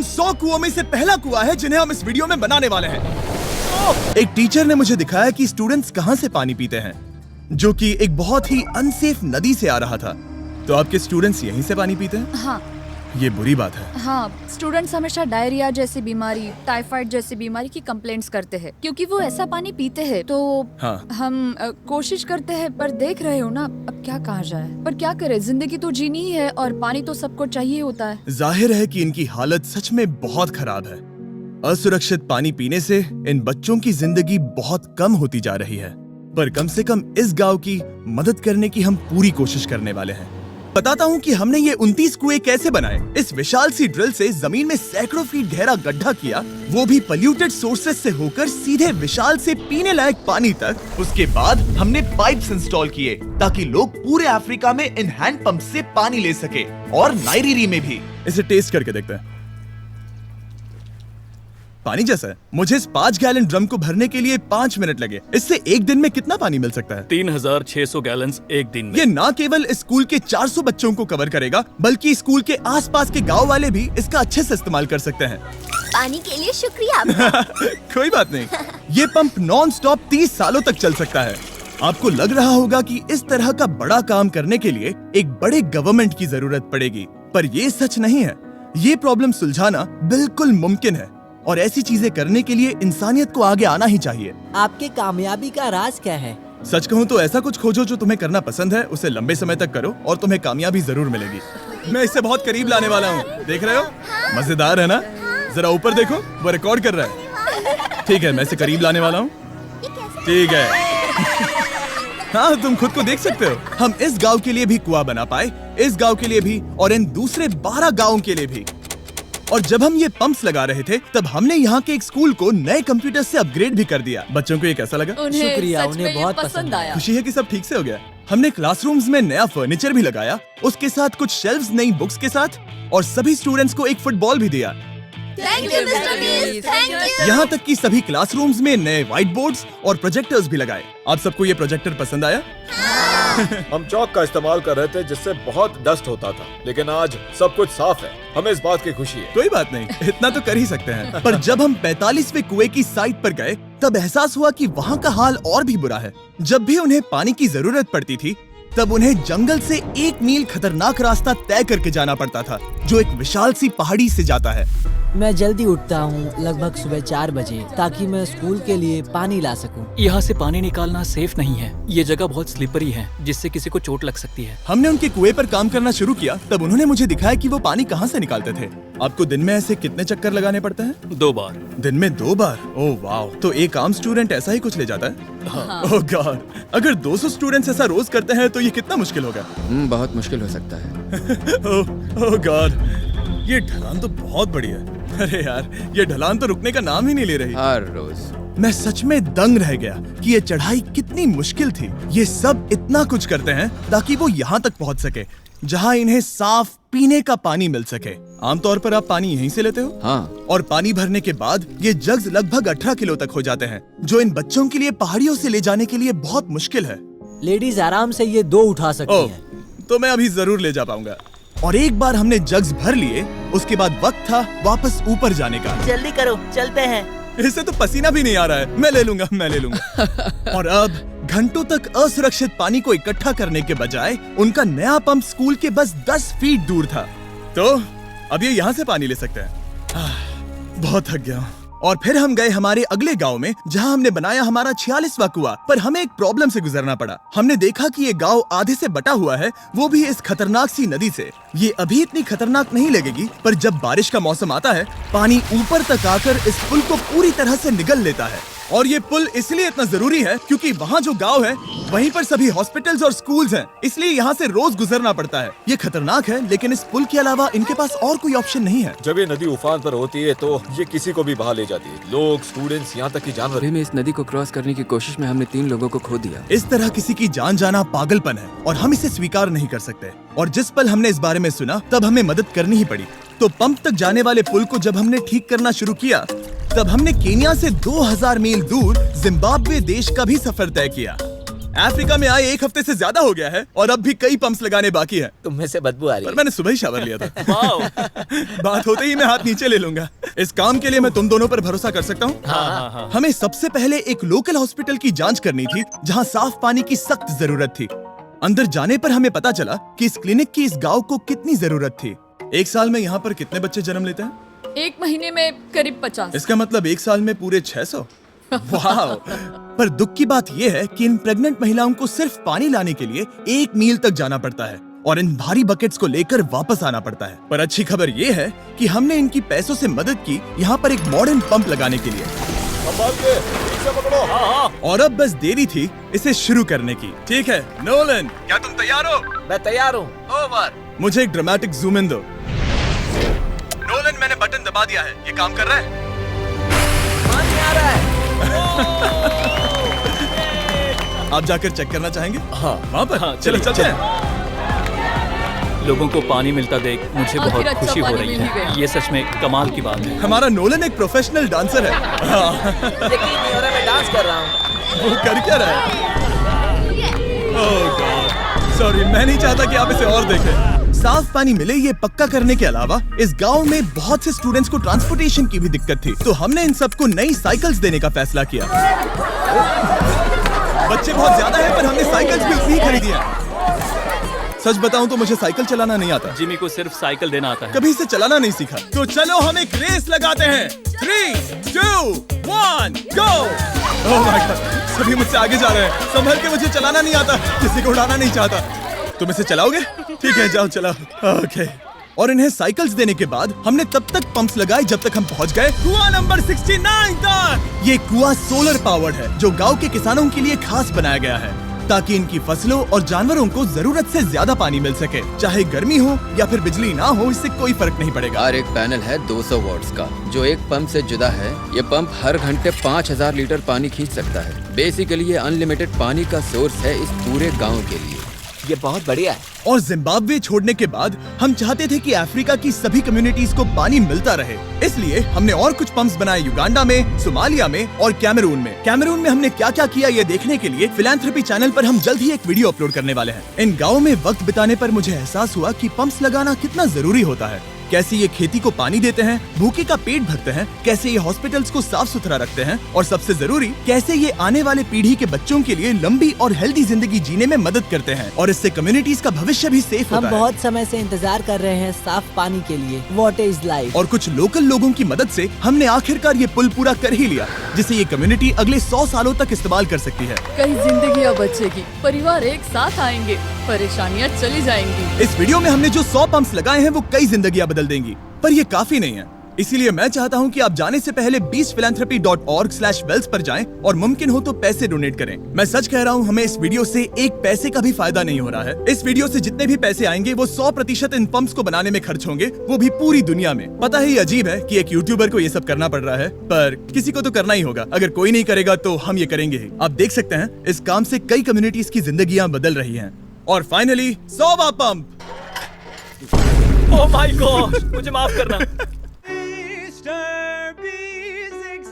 100 कुओं में से पहला कुआं है जिन्हें हम इस वीडियो में बनाने वाले हैं। एक टीचर ने मुझे दिखाया कि स्टूडेंट्स कहां से पानी पीते हैं, जो कि एक बहुत ही अनसेफ नदी से आ रहा था। तो आपके स्टूडेंट्स यहीं से पानी पीते हैं? हाँ ये बुरी बात है। हाँ, स्टूडेंट्स हमेशा डायरिया जैसी बीमारी, टाइफाइड जैसी बीमारी की कंप्लेंट्स करते हैं क्योंकि वो ऐसा पानी पीते हैं। तो हाँ। हम कोशिश करते हैं, पर देख रहे हो ना, अब क्या कहा जाए। पर क्या करें, जिंदगी तो जीनी ही है और पानी तो सबको चाहिए होता है। जाहिर है कि इनकी हालत सच में बहुत खराब है। असुरक्षित पानी पीने से इन बच्चों की जिंदगी बहुत कम होती जा रही है, पर कम से कम इस गांव की मदद करने की हम पूरी कोशिश करने वाले हैं। बताता हूँ कि हमने ये 29 कुएं कैसे बनाए। इस विशाल सी ड्रिल से जमीन में सैकड़ों फीट गहरा गड्ढा किया, वो भी पॉल्यूटेड सोर्सेज से होकर सीधे विशाल से पीने लायक पानी तक। उसके बाद हमने पाइप्स इंस्टॉल किए ताकि लोग पूरे अफ्रीका में इन हैंड पंप से पानी ले सके, और नाइरीरी में भी। इसे टेस्ट करके देखते हैं। पानी जैसा है। मुझे इस 5 गैलन ड्रम को भरने के लिए 5 मिनट लगे। इससे एक दिन में कितना पानी मिल सकता है? 3600 गैलन्स एक दिन में। ये न केवल स्कूल के 400 बच्चों को कवर करेगा, बल्कि स्कूल के आसपास के गांव वाले भी इसका अच्छे से इस्तेमाल कर सकते हैं। पानी के लिए शुक्रिया आपका। कोई बात नहीं। ये पंप नॉन स्टॉप 30 सालों तक चल सकता है। आपको लग रहा होगा कि इस तरह का बड़ा काम करने के लिए एक बड़े गवर्नमेंट की जरूरत पड़ेगी, पर ये सच नहीं है। ये प्रॉब्लम सुलझाना बिल्कुल मुमकिन है, और ऐसी चीजें करने के लिए इंसानियत को आगे आना ही चाहिए। आपके कामयाबी का राज क्या है? सच कहूँ तो ऐसा कुछ खोजो जो तुम्हें करना पसंद है, उसे लंबे समय तक करो और तुम्हें कामयाबी जरूर मिलेगी। मैं इसे बहुत करीब लाने वाला हूँ, देख रहे हो? मजेदार है ना? जरा ऊपर देखो, वो रिकॉर्ड कर रहा है। ठीक है, मैं इसे करीब लाने वाला हूँ। ठीक है। हाँ, तुम खुद को देख सकते हो। हम इस गांव के लिए भी कुआं बना पाए, इस गांव के लिए भी, और इन दूसरे 12 गांवों के लिए भी। और जब हम ये पंप्स लगा रहे थे, तब हमने यहाँ के एक स्कूल को नए कंप्यूटर से अपग्रेड भी कर दिया। बच्चों को ये कैसा लगा? शुक्रिया, सच में उन्हें ये बहुत पसंद आया। खुशी है कि सब ठीक से हो गया। हमने क्लासरूम्स में नया फर्नीचर भी लगाया, उसके साथ कुछ शेल्व्स नई बुक्स के साथ, और सभी स्टूडेंट्स को एक फुटबॉल भी दिया। Thank you mister beast, thank you. यहाँ तक कि सभी क्लासरूम्स में नए व्हाइट बोर्ड्स और प्रोजेक्टर्स भी लगाए। आप सबको ये प्रोजेक्टर पसंद आया? हम चौक का इस्तेमाल कर रहे थे जिससे बहुत डस्ट होता था, लेकिन आज सब कुछ साफ है। हमें इस बात की खुशी है। कोई बात नहीं, इतना तो कर ही सकते हैं। पर जब हम 45वें कुएं की साइट पर गए, तब एहसास हुआ कि वहाँ का हाल और भी बुरा है। जब भी उन्हें पानी की जरूरत पड़ती थी, तब उन्हें जंगल से 1 मील खतरनाक रास्ता तय करके जाना पड़ता था, जो एक विशाल सी पहाड़ी से जाता है। मैं जल्दी उठता हूँ, लगभग सुबह 4 बजे, ताकि मैं स्कूल के लिए पानी ला सकूँ। यहाँ से पानी निकालना सेफ नहीं है। ये जगह बहुत स्लिपरी है, जिससे किसी को चोट लग सकती है। हमने उनके कुएं पर काम करना शुरू किया, तब उन्होंने मुझे दिखाया कि वो पानी कहाँ से निकालते थे। आपको दिन में ऐसे कितने चक्कर लगाने पड़ते हैं? 2 बार। दिन में 2 बार? ओह वाव! तो एक आम स्टूडेंट ऐसा ही कुछ ले जाता है? हाँ। ओह गॉड! अगर 200 स्टूडेंट्स ऐसा रोज करते हैं तो ये कितना मुश्किल होगा? बहुत मुश्किल हो सकता है। ओह गॉड! ये ढलान तो बहुत बड़ी है। अरे यार, ये ढलान तो रुकने का नाम ही नहीं ले रही। हर रोज मैं सच में दंग रह गया कि ये चढ़ाई कितनी मुश्किल थी। ये सब इतना कुछ करते हैं ताकि वो यहाँ तक पहुँच सके, जहाँ इन्हें साफ पीने का पानी मिल सके। आमतौर पर आप पानी यहीं से लेते हो? हाँ। और पानी भरने के बाद ये जग्स लगभग 18 किलो तक हो जाते हैं, जो इन बच्चों के लिए पहाड़ियों से ले जाने के लिए बहुत मुश्किल है। लेडीज आराम से ये 2 उठा सकती ओह, हैं। तो मैं अभी जरूर ले जा पाऊंगा। और एक बार हमने जग्स भर लिए, उसके बाद वक्त था वापस ऊपर जाने का। जल्दी करो, चलते हैं। इससे तो पसीना भी नहीं आ रहा है। मैं ले लूंगा। और अब घंटों तक असुरक्षित पानी को इकट्ठा करने के बजाय उनका नया पंप स्कूल के बस 10 फीट दूर था। तो अब ये यहाँ से पानी ले सकते हैं। बहुत थक गया हूँ। और फिर हम गए हमारे अगले गांव में, जहां हमने बनाया हमारा 46वां कुआं। पर हमें एक प्रॉब्लम से गुजरना पड़ा। हमने देखा कि ये गांव आधे से बटा हुआ है, वो भी इस खतरनाक सी नदी से। ये अभी इतनी खतरनाक नहीं लगेगी, पर जब बारिश का मौसम आता है, पानी ऊपर तक आकर इस पुल को पूरी तरह से निगल लेता है। और ये पुल इसलिए इतना जरूरी है क्योंकि वहाँ जो गांव है, वहीं पर सभी हॉस्पिटल्स और स्कूल्स हैं, इसलिए यहाँ से रोज गुजरना पड़ता है। ये खतरनाक है, लेकिन इस पुल के अलावा इनके पास और कोई ऑप्शन नहीं है। जब ये नदी उफान पर होती है तो ये किसी को भी बहा ले जाती है। लोग, स्टूडेंट्स, यहाँ तक कि जानवर। अभी में इस नदी को क्रॉस करने की कोशिश में हमने 3 लोगों को खो दिया। इस तरह किसी की जान जाना पागलपन है, और हम इसे स्वीकार नहीं कर सकते। और जिस पल हमने इस बारे में सुना, तब हमें मदद करनी ही पड़ी। तो पंप तक जाने वाले पुल को जब हमने ठीक करना शुरू किया, तब हमने केन्या से 2000 मील दूर जिम्बाब्वे देश का भी सफर तय किया। अफ्रीका में आए 1 हफ्ते से ज्यादा हो गया है और अब भी कई पंप्स लगाने बाकी है। तुम में से बदबू आ रही पर है। मैंने सुबह ही शावर लिया था। बात होते ही मैं हाथ नीचे ले लूंगा। इस काम के लिए मैं तुम दोनों पर भरोसा कर सकता हूँ? हाँ। हमें सबसे पहले एक लोकल हॉस्पिटल की जांच करनी थी जहाँ साफ पानी की सख्त जरूरत थी। अंदर जाने पर हमें पता चला कि इस क्लिनिक की इस गांव को कितनी जरूरत थी। 1 साल में यहाँ पर कितने बच्चे जन्म लेते हैं? 1 महीने में करीब 50। इसका मतलब 1 साल में पूरे 600। वाह! पर दुख की बात यह है कि इन प्रेग्नेंट महिलाओं को सिर्फ पानी लाने के लिए 1 मील तक जाना पड़ता है और इन भारी बकेट्स को लेकर वापस आना पड़ता है। पर अच्छी खबर यह है कि हमने इनकी पैसों से मदद की यहाँ पर एक मॉडर्न पंप लगाने के लिए। संभाल के, ठीक से पकड़ो। और अब बस देरी थी इसे शुरू करने की। ठीक है नोलन, क्या तुम तैयार हो? मैं तैयार हूँ। ओवर। मुझे एक ड्रामेटिक जूम इन दो। नोलन, मैंने बटन दबा दिया है, ये काम कर रहा है? पानी आ रहा है। आप जाकर चेक करना चाहेंगे? हाँ। वहाँ पर? हाँ, चलो चलिए, चलते हैं। लोगों को पानी मिलता देख मुझे आखिर बहुत अच्छा खुशी हो पानी रही मिल ही है। गया। ये सच में कमाल की बात है। हमारा नोलन एक प्रोफेशनल डांसर है। हाँ, यकीन नहीं हो रहा मैं डांस कर रहा हूँ। वो कर क्या रहा है? ओह गॉड, सॉरी, मैं नहीं चाहता कि आप इसे और देखें। साफ पानी मिले ये पक्का करने के अलावा इस गांव में बहुत से स्टूडेंट्स को ट्रांसपोर्टेशन की भी दिक्कत थी, तो हमने इन सबको नई साइकिल्स देने का फैसला किया। बच्चे बहुत ज्यादा हैं, पर हमने साइकिल्स भी उतनी ही खरीदी हैं। सच बताऊं तो मुझे साइकिल चलाना नहीं आता। जिमी को सिर्फ साइकिल देना आता है। कभी इसे चलाना नहीं सीखा। तो चलो हम एक रेस लगाते हैं। 3, 2, 1, गो! ओह माय गॉड, सभी मुझसे आगे जा रहे हैं। संभल के, मुझे चलाना नहीं आता, किसी को उड़ाना नहीं चाहता। तुम इसे चलाओगे? ठीक है, जाओ चलाओ। ओके। और इन्हें साइकिल्स देने के बाद हमने तब तक पंप्स लगाए जब तक हम पहुंच गए कुआं नंबर 69 तक। ये कुआं सोलर पावर्ड है जो गांव के किसानों के लिए खास बनाया गया है ताकि इनकी फसलों और जानवरों को जरूरत से ज्यादा पानी मिल सके। चाहे गर्मी हो या फिर बिजली ना हो, इससे कोई फर्क नहीं पड़ेगा। और एक पैनल है 200 वॉट्स का जो एक पंप से जुदा है। ये पंप हर घंटे 5000 लीटर पानी खींच सकता है। बेसिकली ये अनलिमिटेड पानी का सोर्स है इस पूरे गाँव के लिए। ये बहुत बढ़िया है। और जिम्बाब्वे छोड़ने के बाद हम चाहते थे कि अफ्रीका की सभी कम्युनिटीज को पानी मिलता रहे, इसलिए हमने और कुछ पंप्स बनाए युगांडा में, सोमालिया में और कैमरून में। कैमरून में हमने क्या क्या किया ये देखने के लिए फिलैंथ्रोपी चैनल पर हम जल्द ही एक वीडियो अपलोड करने वाले हैं। इन गाँव में वक्त बिताने पर मुझे एहसास हुआ कि पंप्स लगाना कितना जरूरी होता है। कैसे ये खेती को पानी देते हैं, भूखे का पेट भरते हैं, कैसे ये हॉस्पिटल्स को साफ सुथरा रखते हैं और सबसे जरूरी कैसे ये आने वाले पीढ़ी के बच्चों के लिए लंबी और हेल्दी जिंदगी जीने में मदद करते हैं और इससे कम्युनिटीज का भविष्य भी सेफ हम होता है। बहुत समय से इंतजार कर रहे हैं साफ पानी के लिए। Water is life. और कुछ लोकल लोगों की मदद से हमने आखिरकार ये पुल पूरा कर ही लिया, जिसे ये कम्युनिटी अगले 100 सालों तक इस्तेमाल कर सकती है। कई जिंदगियां बचेगी, परिवार एक साथ आएंगे, परेशानियां चली जाएंगी। इस वीडियो में हमने जो 100 पंप्स लगाए हैं वो कई जिंदगियां बदल देंगी, पर ये काफी नहीं है। इसीलिए मैं चाहता हूँ कि आप जाने से पहले beachphilanthropy.org/wells पर जाएं और मुमकिन हो तो पैसे डोनेट करें। मैं सच कह रहा हूँ, हमें इस वीडियो से एक पैसे का भी फायदा नहीं हो रहा है। इस वीडियो से जितने भी पैसे आएंगे वो 100% इन पंप्स को बनाने में खर्च होंगे, वो भी पूरी दुनिया में। पता है ये अजीब है कि एक यूट्यूबर को ये सब करना पड़ रहा है, पर किसी को तो करना ही होगा। अगर कोई नहीं करेगा तो हम ये करेंगे ही। आप देख सकते हैं इस काम से कई कम्युनिटीज की जिंदगियां बदल रही हैं। और फाइनली 100वां पंप। ओह माय गॉड, मुझे माफ करना। Mr. B6,